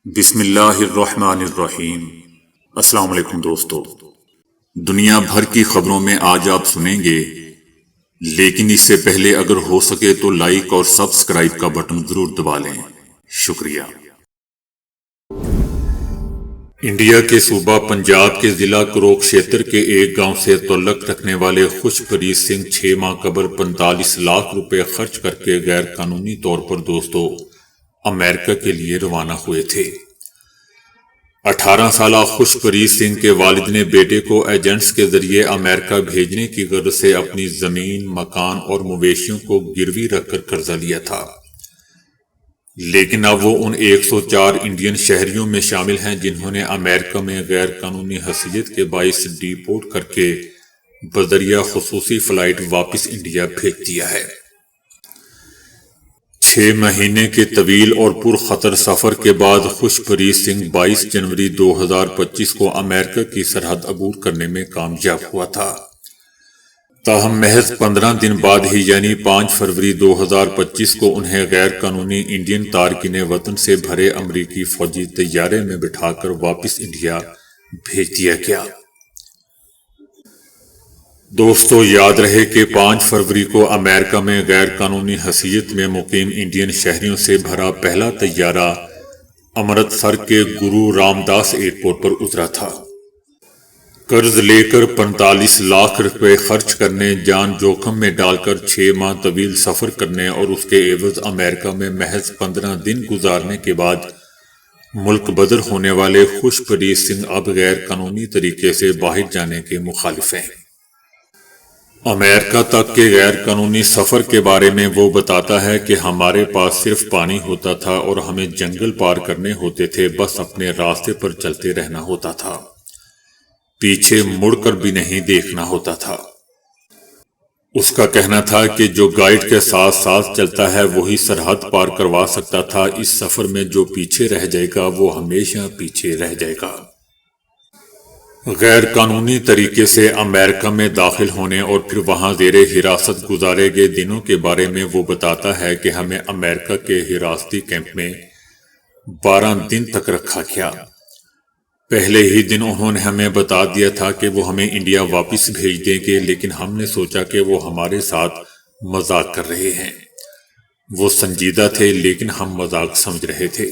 بسم اللہ الرحمن الرحیم۔ السلام علیکم دوستو، دنیا بھر کی خبروں میں آج آپ سنیں گے، لیکن اس سے پہلے اگر ہو سکے تو لائک اور سبسکرائب کا بٹن ضرور دبا لیں۔ شکریہ۔ انڈیا کے صوبہ پنجاب کے ضلع کروکشیتر کے ایک گاؤں سے تعلق رکھنے والے خوشپریت سنگھ 6 ماہ قبل 45 لاکھ روپے خرچ کر کے غیر قانونی طور پر امریکہ کے لیے روانہ ہوئے تھے۔ 18 سالہ خوشپریت سنگھ کے والد نے بیٹے کو ایجنٹس کے ذریعے امریکہ بھیجنے کی غرض سے اپنی زمین، مکان اور مویشیوں کو گروی رکھ کر قرضہ لیا تھا، لیکن اب وہ ان 104 انڈین شہریوں میں شامل ہیں جنہوں نے امریکہ میں غیر قانونی حیثیت کے باعث ڈی پورٹ کر کے بذریعہ خصوصی فلائٹ واپس انڈیا بھیج دیا ہے۔ 6 مہینے کے طویل اور پرخطر سفر کے بعد خوشپریت سنگھ 22 جنوری 2025 کو امریکہ کی سرحد عبور کرنے میں کامیاب ہوا تھا۔ تاہم محض 15 دن بعد ہی یعنی 5 فروری 2025 کو انہیں غیر قانونی انڈین تارکین وطن سے بھرے امریکی فوجی طیارے میں بٹھا کر واپس انڈیا بھیج دیا گیا۔ دوستو، یاد رہے کہ 5 فروری کو امریکہ میں غیر قانونی حیثیت میں مقیم انڈین شہریوں سے بھرا پہلا طیارہ امرتسر کے گرو رام داس ایئرپورٹ پر اترا تھا۔ قرض لے کر 45 لاکھ روپے خرچ کرنے، جان جوخم میں ڈال کر 6 ماہ طویل سفر کرنے اور اس کے عوض امریکہ میں محض 15 دن گزارنے کے بعد ملک بدر ہونے والے خوشپریت سنگھ اب غیر قانونی طریقے سے باہر جانے کے مخالف ہیں۔ امریکہ تک کے غیر قانونی سفر کے بارے میں وہ بتاتا ہے کہ ہمارے پاس صرف پانی ہوتا تھا اور ہمیں جنگل پار کرنے ہوتے تھے، بس اپنے راستے پر چلتے رہنا ہوتا تھا، پیچھے مڑ کر بھی نہیں دیکھنا ہوتا تھا۔ اس کا کہنا تھا کہ جو گائیڈ کے ساتھ ساتھ چلتا ہے وہی سرحد پار کروا سکتا تھا، اس سفر میں جو پیچھے رہ جائے گا وہ ہمیشہ پیچھے رہ جائے گا۔ غیر قانونی طریقے سے امریکہ میں داخل ہونے اور پھر وہاں زیر حراست گزارے گئے دنوں کے بارے میں وہ بتاتا ہے کہ ہمیں امریکہ کے حراستی کیمپ میں 12 دن تک رکھا گیا۔ پہلے ہی دن انہوں نے ہمیں بتا دیا تھا کہ وہ ہمیں انڈیا واپس بھیج دیں گے، لیکن ہم نے سوچا کہ وہ ہمارے ساتھ مذاق کر رہے ہیں۔ وہ سنجیدہ تھے لیکن ہم مذاق سمجھ رہے تھے۔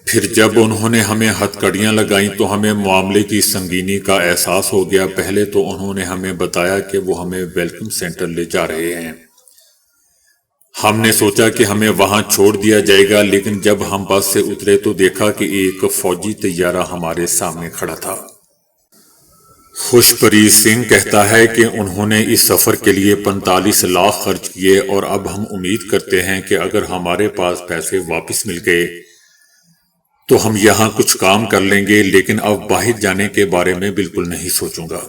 پھر جب انہوں نے ہمیں ہتھکڑیاں لگائیں تو ہمیں معاملے کی سنگینی کا احساس ہو گیا۔ پہلے تو انہوں نے ہمیں بتایا کہ وہ ہمیں ویلکم سینٹر لے جا رہے ہیں۔ ہم نے سوچا کہ ہمیں وہاں چھوڑ دیا جائے گا، لیکن جب ہم بس سے اترے تو دیکھا کہ ایک فوجی طیارہ ہمارے سامنے کھڑا تھا۔ خوشپریت سنگھ کہتا ہے کہ انہوں نے اس سفر کے لیے 45 لاکھ خرچ کیے اور اب ہم امید کرتے ہیں کہ اگر ہمارے پاس پیسے واپس مل گئے تو ہم یہاں کچھ کام کر لیں گے، لیکن اب باہر جانے کے بارے میں بالکل نہیں سوچوں گا۔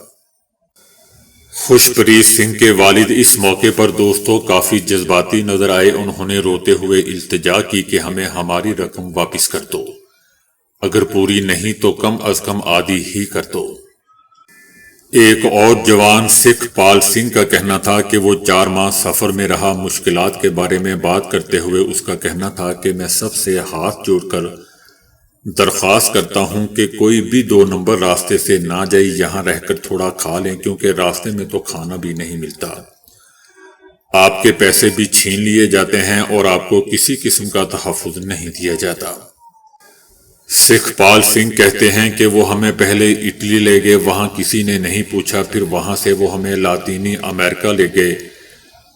خوشپریت سنگھ کے والد اس موقع پر دوستوں کافی جذباتی نظر آئے۔ انہوں نے روتے ہوئے التجا کی کہ ہمیں ہماری رقم واپس کر دو، اگر پوری نہیں تو کم از کم آدھی ہی کر دو۔ ایک اور جوان سکھ پال سنگھ کا کہنا تھا کہ وہ 4 ماہ سفر میں رہا۔ مشکلات کے بارے میں بات کرتے ہوئے اس کا کہنا تھا کہ میں سب سے ہاتھ جوڑ کر درخواست کرتا ہوں کہ کوئی بھی 2 نمبر راستے سے نہ جائے، یہاں رہ کر تھوڑا کھا لیں، کیونکہ راستے میں تو کھانا بھی نہیں ملتا، آپ کے پیسے بھی چھین لیے جاتے ہیں اور آپ کو کسی قسم کا تحفظ نہیں دیا جاتا۔ سکھ پال سنگھ کہتے ہیں کہ وہ ہمیں پہلے اٹلی لے گئے، وہاں کسی نے نہیں پوچھا، پھر وہاں سے وہ ہمیں لاطینی امریکہ لے گئے،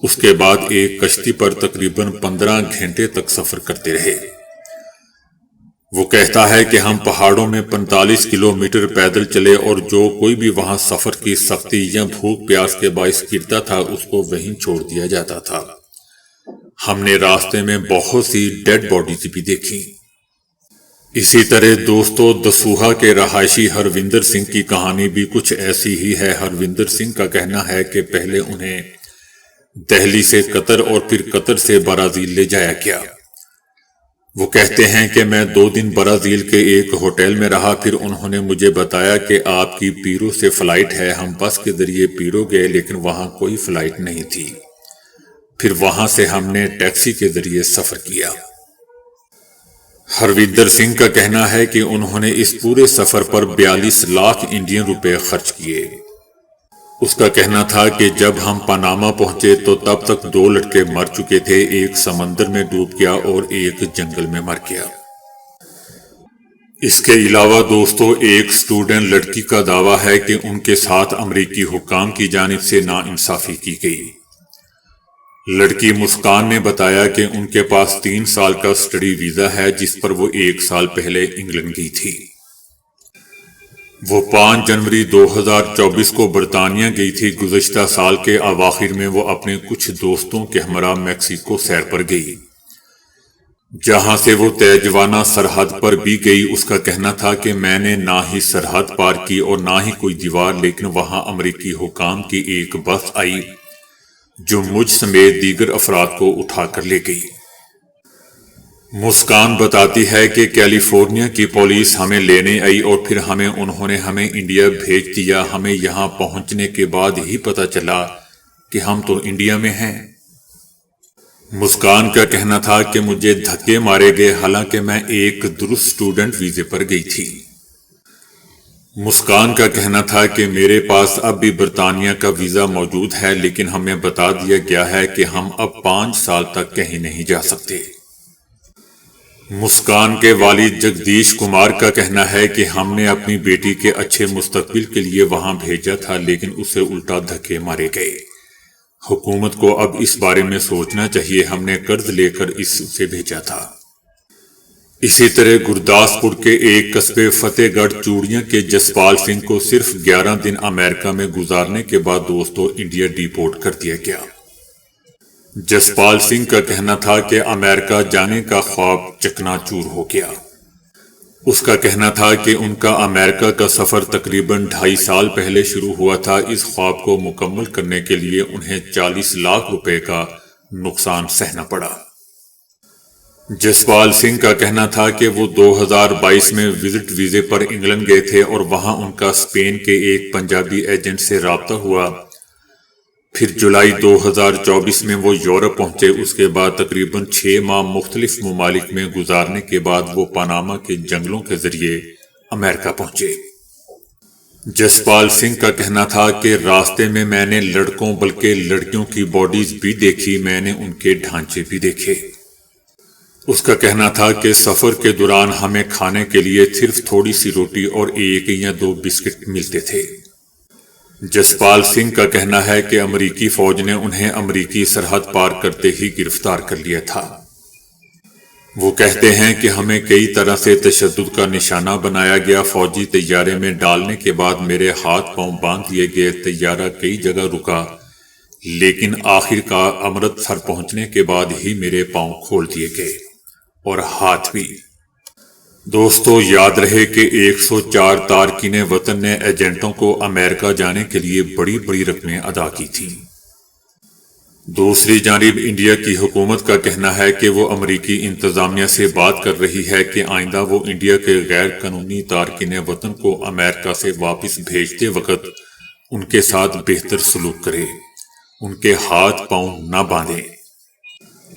اس کے بعد ایک کشتی پر تقریباً 15 گھنٹے تک سفر کرتے رہے۔ وہ کہتا ہے کہ ہم پہاڑوں میں 45 کلومیٹر پیدل چلے اور جو کوئی بھی وہاں سفر کی سختی یا بھوک پیاس کے باعث گرتا تھا اس کو وہیں چھوڑ دیا جاتا تھا۔ ہم نے راستے میں بہت سی ڈیڈ باڈیز بھی دیکھی۔ اسی طرح دوستو دسوہا کے رہائشی ہروندر سنگھ کی کہانی بھی کچھ ایسی ہی ہے۔ ہروندر سنگھ کا کہنا ہے کہ پہلے انہیں دہلی سے قطر اور پھر قطر سے برازیل لے جایا گیا۔ وہ کہتے ہیں کہ میں 2 دن برازیل کے ایک ہوٹل میں رہا، پھر انہوں نے مجھے بتایا کہ آپ کی پیرو سے فلائٹ ہے۔ ہم بس کے ذریعے پیرو گئے لیکن وہاں کوئی فلائٹ نہیں تھی، پھر وہاں سے ہم نے ٹیکسی کے ذریعے سفر کیا۔ ہرویندر سنگھ کا کہنا ہے کہ انہوں نے اس پورے سفر پر 42 لاکھ انڈین روپے خرچ کیے۔ اس کا کہنا تھا کہ جب ہم پاناما پہنچے تو تب تک 2 لڑکے مر چکے تھے، ایک سمندر میں ڈوب گیا اور ایک جنگل میں مر گیا۔ اس کے علاوہ دوستو، ایک اسٹوڈنٹ لڑکی کا دعویٰ ہے کہ ان کے ساتھ امریکی حکام کی جانب سے ناانصافی کی گئی۔ لڑکی مسکان نے بتایا کہ ان کے پاس 3 سال کا اسٹڈی ویزا ہے جس پر وہ 1 سال پہلے انگلینڈ گئی تھی۔ وہ 5 جنوری 2024 کو برطانیہ گئی تھی۔ گزشتہ سال کے اواخر میں وہ اپنے کچھ دوستوں کے ہمراہ میکسیکو سیر پر گئی، جہاں سے وہ تیجوانہ سرحد پر بھی گئی۔ اس کا کہنا تھا کہ میں نے نہ ہی سرحد پار کی اور نہ ہی کوئی دیوار، لیکن وہاں امریکی حکام کی ایک بس آئی جو مجھ سمیت دیگر افراد کو اٹھا کر لے گئی۔ مسکان بتاتی ہے کہ کیلیفورنیا کی پولیس ہمیں لینے آئی اور پھر انہوں نے ہمیں انڈیا بھیج دیا۔ ہمیں یہاں پہنچنے کے بعد ہی پتہ چلا کہ ہم تو انڈیا میں ہیں۔ مسکان کا کہنا تھا کہ مجھے دھکے مارے گئے، حالانکہ میں ایک درست اسٹوڈنٹ ویزے پر گئی تھی۔ مسکان کا کہنا تھا کہ میرے پاس اب بھی برطانیہ کا ویزا موجود ہے، لیکن ہمیں بتا دیا گیا ہے کہ ہم اب 5 سال تک کہیں نہیں جا سکتے۔ مسکان کے والد جگدیش کمار کا کہنا ہے کہ ہم نے اپنی بیٹی کے اچھے مستقبل کے لیے وہاں بھیجا تھا، لیکن اسے الٹا دھکے مارے گئے۔ حکومت کو اب اس بارے میں سوچنا چاہیے، ہم نے قرض لے کر اسے بھیجا تھا۔ اسی طرح گرداسپور کے ایک قصبے فتح گڑھ چوڑیاں کے جسپال سنگھ کو صرف 11 دن امریکہ میں گزارنے کے بعد دوستوں انڈیا ڈیپورٹ کر دیا گیا۔ جسپال سنگھ کا کہنا تھا کہ امریکہ جانے کا خواب چکنا چور ہو گیا۔ اس کا کہنا تھا کہ ان کا امریکہ کا سفر تقریباً 2.5 سال پہلے شروع ہوا تھا۔ اس خواب کو مکمل کرنے کے لیے انہیں 40 لاکھ روپے کا نقصان سہنا پڑا۔ جسپال سنگھ کا کہنا تھا کہ وہ 2022 میں وزٹ ویزے پر انگلینڈ گئے تھے اور وہاں ان کا اسپین کے ایک پنجابی ایجنٹ سے رابطہ ہوا۔ پھر جولائی 2024 میں وہ یورپ پہنچے۔ اس کے بعد تقریباً 6 ماہ مختلف ممالک میں گزارنے کے بعد وہ پاناما کے جنگلوں کے ذریعے امریکہ پہنچے۔ جسپال سنگھ کا کہنا تھا کہ راستے میں میں نے لڑکوں بلکہ لڑکیوں کی باڈیز بھی دیکھی، میں نے ان کے ڈھانچے بھی دیکھے۔ اس کا کہنا تھا کہ سفر کے دوران ہمیں کھانے کے لیے صرف تھوڑی سی روٹی اور 1 یا 2 بسکٹ ملتے تھے۔ جسپال سنگھ کا کہنا ہے کہ امریکی فوج نے انہیں امریکی سرحد پار کرتے ہی گرفتار کر لیا تھا۔ وہ کہتے ہیں کہ ہمیں کئی طرح سے تشدد کا نشانہ بنایا گیا۔ فوجی طیارے میں ڈالنے کے بعد میرے ہاتھ پاؤں باندھ لیے گئے۔ طیارہ کئی جگہ رکا، لیکن آخر کا امرتسر پہنچنے کے بعد ہی میرے پاؤں کھول دیے گئے اور ہاتھ بھی۔ دوستو یاد رہے کہ 104 تارکین وطن نے ایجنٹوں کو امریکہ جانے کے لیے بڑی بڑی رقمیں ادا کی تھیں۔ دوسری جانب انڈیا کی حکومت کا کہنا ہے کہ وہ امریکی انتظامیہ سے بات کر رہی ہے کہ آئندہ وہ انڈیا کے غیر قانونی تارکین وطن کو امریکہ سے واپس بھیجتے وقت ان کے ساتھ بہتر سلوک کرے، ان کے ہاتھ پاؤں نہ باندھے۔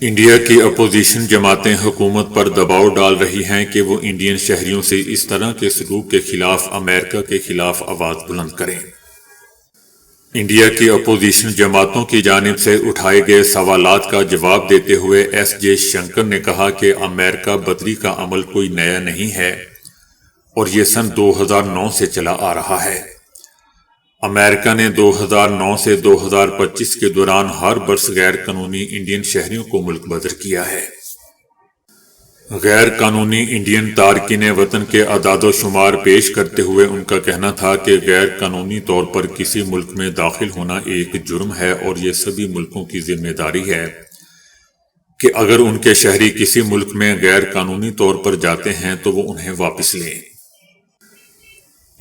انڈیا کی اپوزیشن جماعتیں حکومت پر دباؤ ڈال رہی ہیں کہ وہ انڈین شہریوں سے اس طرح کے سلوک کے خلاف امریکہ کے خلاف آواز بلند کریں۔ انڈیا کی اپوزیشن جماعتوں کی جانب سے اٹھائے گئے سوالات کا جواب دیتے ہوئے ایس جے شنکر نے کہا کہ امریکہ بدری کا عمل کوئی نیا نہیں ہے اور یہ سن 2009 سے چلا آ رہا ہے۔ امریکہ نے 2009 سے 2025 کے دوران ہر برس غیر قانونی انڈین شہریوں کو ملک بدر کیا ہے۔ غیر قانونی انڈین تارکین وطن کے اعداد و شمار پیش کرتے ہوئے ان کا کہنا تھا کہ غیر قانونی طور پر کسی ملک میں داخل ہونا ایک جرم ہے اور یہ سبھی ملکوں کی ذمہ داری ہے کہ اگر ان کے شہری کسی ملک میں غیر قانونی طور پر جاتے ہیں تو وہ انہیں واپس لیں۔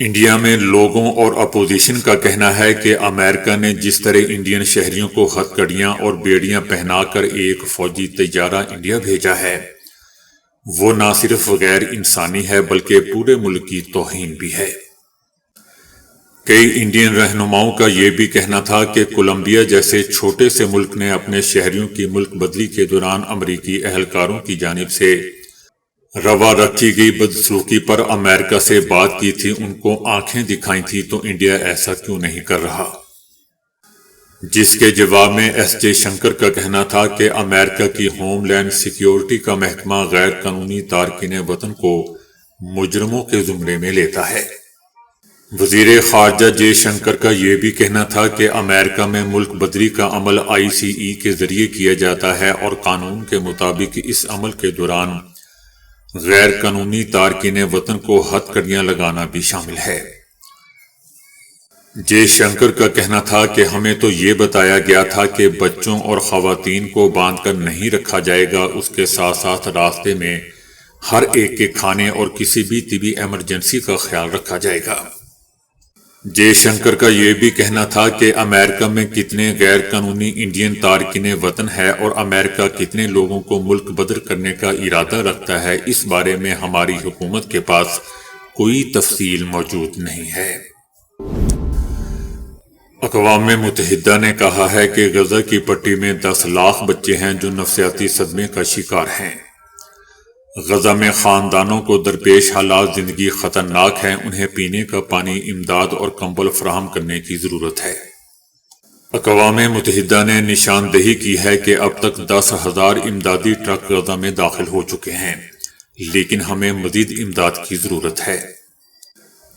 انڈیا میں لوگوں اور اپوزیشن کا کہنا ہے کہ امریکہ نے جس طرح انڈین شہریوں کو ہتھکڑیاں اور بیڑیاں پہنا کر ایک فوجی طیارہ انڈیا بھیجا ہے، وہ نہ صرف غیر انسانی ہے بلکہ پورے ملک کی توہین بھی ہے۔ کئی انڈین رہنماؤں کا یہ بھی کہنا تھا کہ کولمبیا جیسے چھوٹے سے ملک نے اپنے شہریوں کی ملک بدری کے دوران امریکی اہلکاروں کی جانب سے روا رکھی گئی بدسلوکی پر امریکہ سے بات کی تھی، ان کو آنکھیں دکھائی تھی، تو انڈیا ایسا کیوں نہیں کر رہا؟ جس کے جواب میں ایس جے شنکر کا کہنا تھا کہ امریکہ کی ہوم لینڈ سیکیورٹی کا محکمہ غیر قانونی تارکین وطن کو مجرموں کے زمرے میں لیتا ہے۔ وزیر خارجہ جے شنکر کا یہ بھی کہنا تھا کہ امریکہ میں ملک بدری کا عمل آئی سی ای کے ذریعے کیا جاتا ہے اور قانون کے مطابق اس عمل کے دوران غیر قانونی تارکین وطن کو ہتھ کڑیاں لگانا بھی شامل ہے۔ جے شنکر کا کہنا تھا کہ ہمیں تو یہ بتایا گیا تھا کہ بچوں اور خواتین کو باندھ کر نہیں رکھا جائے گا، اس کے ساتھ ساتھ راستے میں ہر ایک کے کھانے اور کسی بھی طبی ایمرجنسی کا خیال رکھا جائے گا۔ جے شنکر کا یہ بھی کہنا تھا کہ امریکہ میں کتنے غیر قانونی انڈین تارکین وطن ہے اور امریکہ کتنے لوگوں کو ملک بدر کرنے کا ارادہ رکھتا ہے، اس بارے میں ہماری حکومت کے پاس کوئی تفصیل موجود نہیں ہے۔ اقوام متحدہ نے کہا ہے کہ غزہ کی پٹی میں 10 لاکھ بچے ہیں جو نفسیاتی صدمے کا شکار ہیں۔ غزہ میں خاندانوں کو درپیش حالات زندگی خطرناک ہیں، انہیں پینے کا پانی، امداد اور کمبل فراہم کرنے کی ضرورت ہے۔ اقوام متحدہ نے نشاندہی کی ہے کہ اب تک 10,000 امدادی ٹرک غزہ میں داخل ہو چکے ہیں، لیکن ہمیں مزید امداد کی ضرورت ہے۔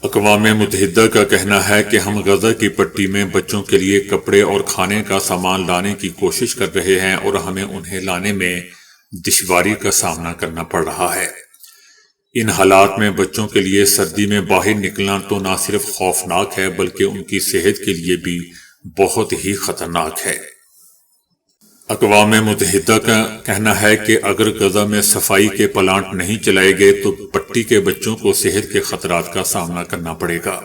اقوام متحدہ کا کہنا ہے کہ ہم غزہ کی پٹی میں بچوں کے لیے کپڑے اور کھانے کا سامان لانے کی کوشش کر رہے ہیں اور ہمیں انہیں لانے میں دشواری کا سامنا کرنا پڑ رہا ہے۔ ان حالات میں بچوں کے لیے سردی میں باہر نکلنا تو نہ صرف خوفناک ہے بلکہ ان کی صحت کے لیے بھی بہت ہی خطرناک ہے۔ اقوام متحدہ کا کہنا ہے کہ اگر غزہ میں صفائی کے پلانٹ نہیں چلائے گئے تو پٹی کے بچوں کو صحت کے خطرات کا سامنا کرنا پڑے گا۔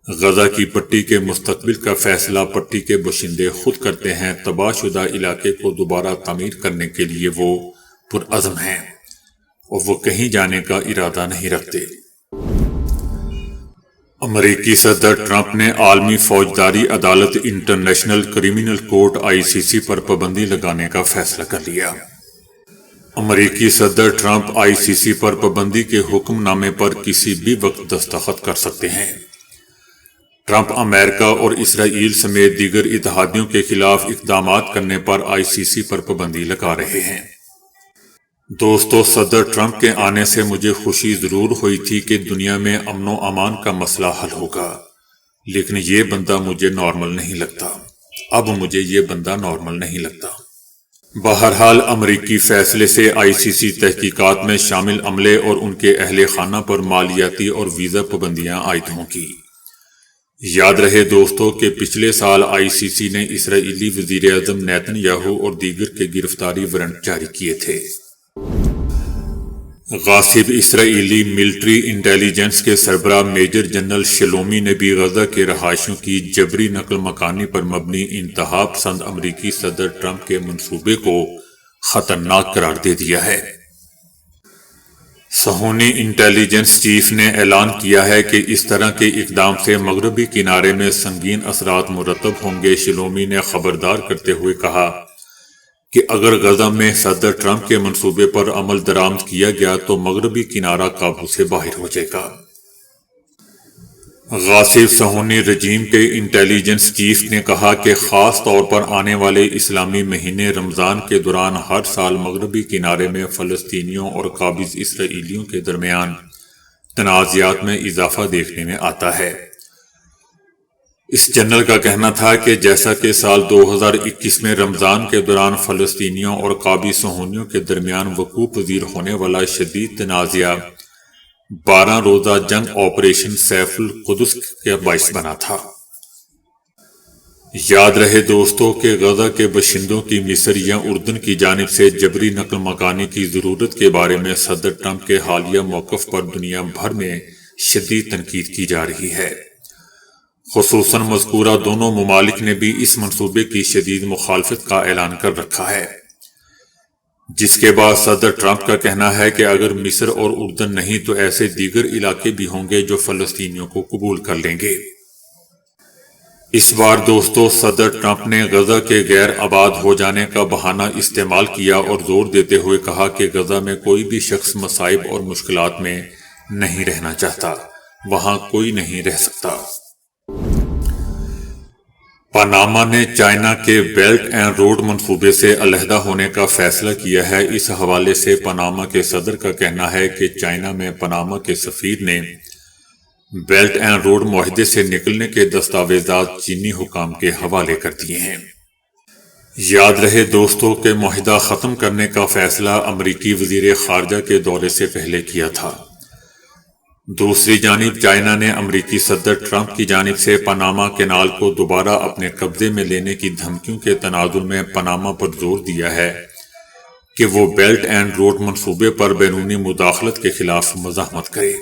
غزہ کی پٹی کے مستقبل کا فیصلہ پٹی کے باشندے خود کرتے ہیں۔ تباہ شدہ علاقے کو دوبارہ تعمیر کرنے کے لیے وہ پرعزم ہیں اور وہ کہیں جانے کا ارادہ نہیں رکھتے۔ امریکی صدر ٹرمپ نے عالمی فوجداری عدالت انٹرنیشنل کرمنل کورٹ ICC پر پابندی لگانے کا فیصلہ کر لیا۔ امریکی صدر ٹرمپ ICC پر پابندی کے حکم نامے پر کسی بھی وقت دستخط کر سکتے ہیں۔ ٹرمپ امریکہ اور اسرائیل سمیت دیگر اتحادیوں کے خلاف اقدامات کرنے پر ICC پر پابندی لگا رہے ہیں۔ دوستو، صدر ٹرمپ کے آنے سے مجھے خوشی ضرور ہوئی تھی کہ دنیا میں امن و امان کا مسئلہ حل ہوگا، لیکن یہ بندہ مجھے نارمل نہیں لگتا۔ اب مجھے یہ بندہ نارمل نہیں لگتا۔ بہرحال امریکی فیصلے سے ICC تحقیقات میں شامل عملے اور ان کے اہل خانہ پر مالیاتی اور ویزا پابندیاں عائد ہوں گی۔ یاد رہے دوستو کہ پچھلے سال ICC نے اسرائیلی وزیر اعظم نیتن یاہو اور دیگر کے گرفتاری وارنٹ جاری کیے تھے۔ غاصب اسرائیلی ملٹری انٹیلیجنس کے سربراہ میجر جنرل شلومی نے بھی غزہ کے رہائشیوں کی جبری نقل مکانی پر مبنی انتہا پسند امریکی صدر ٹرمپ کے منصوبے کو خطرناک قرار دے دیا ہے۔ صہیونی انٹیلیجنس چیف نے اعلان کیا ہے کہ اس طرح کے اقدام سے مغربی کنارے میں سنگین اثرات مرتب ہوں گے۔ شلومی نے خبردار کرتے ہوئے کہا کہ اگر غزہ میں صدر ٹرمپ کے منصوبے پر عمل درآمد کیا گیا تو مغربی کنارہ قابو سے باہر ہو جائے گا۔ غاصب صہیونی رجیم کے انٹیلیجنس چیف نے کہا کہ خاص طور پر آنے والے اسلامی مہینے رمضان کے دوران ہر سال مغربی کنارے میں فلسطینیوں اور قابض اسرائیلیوں کے درمیان تنازعات میں اضافہ دیکھنے میں آتا ہے۔ اس جنرل کا کہنا تھا کہ جیسا کہ سال 2021 میں رمضان کے دوران فلسطینیوں اور قابض صہیونیوں کے درمیان وقوع پذیر ہونے والا شدید تنازعہ 12 روزہ جنگ آپریشن سیف القدس کا باعث بنا تھا۔ یاد رہے دوستو کہ غزہ کے باشندوں کی مصر یا اردن کی جانب سے جبری نقل مکانی کی ضرورت کے بارے میں صدر ٹرمپ کے حالیہ موقف پر دنیا بھر میں شدید تنقید کی جا رہی ہے۔ خصوصاً مذکورہ دونوں ممالک نے بھی اس منصوبے کی شدید مخالفت کا اعلان کر رکھا ہے، جس کے بعد صدر ٹرمپ کا کہنا ہے کہ اگر مصر اور اردن نہیں تو ایسے دیگر علاقے بھی ہوں گے جو فلسطینیوں کو قبول کر لیں گے۔ اس بار دوستو صدر ٹرمپ نے غزہ کے غیر آباد ہو جانے کا بہانہ استعمال کیا اور زور دیتے ہوئے کہا کہ غزہ میں کوئی بھی شخص مصائب اور مشکلات میں نہیں رہنا چاہتا، وہاں کوئی نہیں رہ سکتا۔ پاناما نے چائنا کے بیلٹ اینڈ روڈ منصوبے سے علیحدہ ہونے کا فیصلہ کیا ہے۔ اس حوالے سے پاناما کے صدر کا کہنا ہے کہ چائنا میں پاناما کے سفیر نے بیلٹ اینڈ روڈ معاہدے سے نکلنے کے دستاویزات چینی حکام کے حوالے کر دیے ہیں۔ یاد رہے دوستوں کہ معاہدہ ختم کرنے کا فیصلہ امریکی وزیر خارجہ کے دورے سے پہلے کیا تھا۔ دوسری جانب چائنا نے امریکی صدر ٹرمپ کی جانب سے پاناما کینال کو دوبارہ اپنے قبضے میں لینے کی دھمکیوں کے تناظر میں پاناما پر زور دیا ہے کہ وہ بیلٹ اینڈ روڈ منصوبے پر بیرونی مداخلت کے خلاف مزاحمت کرے۔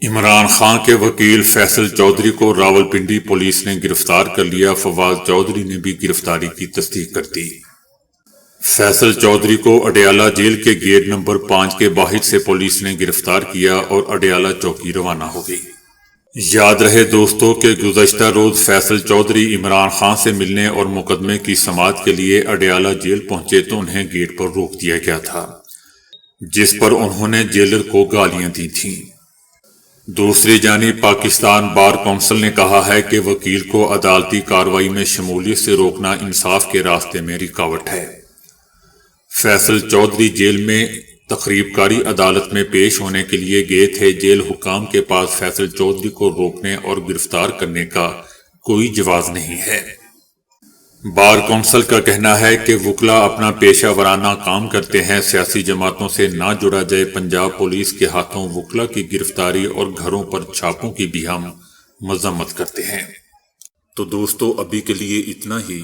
عمران خان کے وکیل فیصل چودھری کو راولپنڈی پولیس نے گرفتار کر لیا۔ فواد چودھری نے بھی گرفتاری کی تصدیق کر دی۔ فیصل چودھری کو اڈیالہ جیل کے گیٹ نمبر 5 کے باہر سے پولیس نے گرفتار کیا اور اڈیالہ چوکی روانہ ہو گئی۔ یاد رہے دوستوں کہ گزشتہ روز فیصل چودھری عمران خان سے ملنے اور مقدمے کی سماعت کے لیے اڈیالہ جیل پہنچے تو انہیں گیٹ پر روک دیا گیا تھا، جس پر انہوں نے جیلر کو گالیاں دی تھیں۔ دوسری جانب پاکستان بار کونسل نے کہا ہے کہ وکیل کو عدالتی کارروائی میں شمولیت سے روکنا انصاف کے راستے میں رکاوٹ ہے۔ فیصل چودھری جیل میں تقریب کاری عدالت میں پیش ہونے کے لیے گئے تھے۔ جیل حکام کے پاس فیصل چودھری کو روکنے اور گرفتار کرنے کا کوئی جواز نہیں ہے۔ بار کونسل کا کہنا ہے کہ وکلا اپنا پیشہ ورانہ کام کرتے ہیں، سیاسی جماعتوں سے نہ جڑا جائے۔ پنجاب پولیس کے ہاتھوں وکلا کی گرفتاری اور گھروں پر چھاپوں کی بھی ہم مذمت کرتے ہیں۔ تو دوستو ابھی کے لیے اتنا ہی۔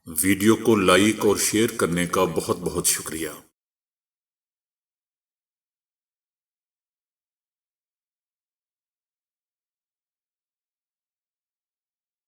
ویڈیو کو لائک اور شیئر کرنے کا بہت بہت شکریہ۔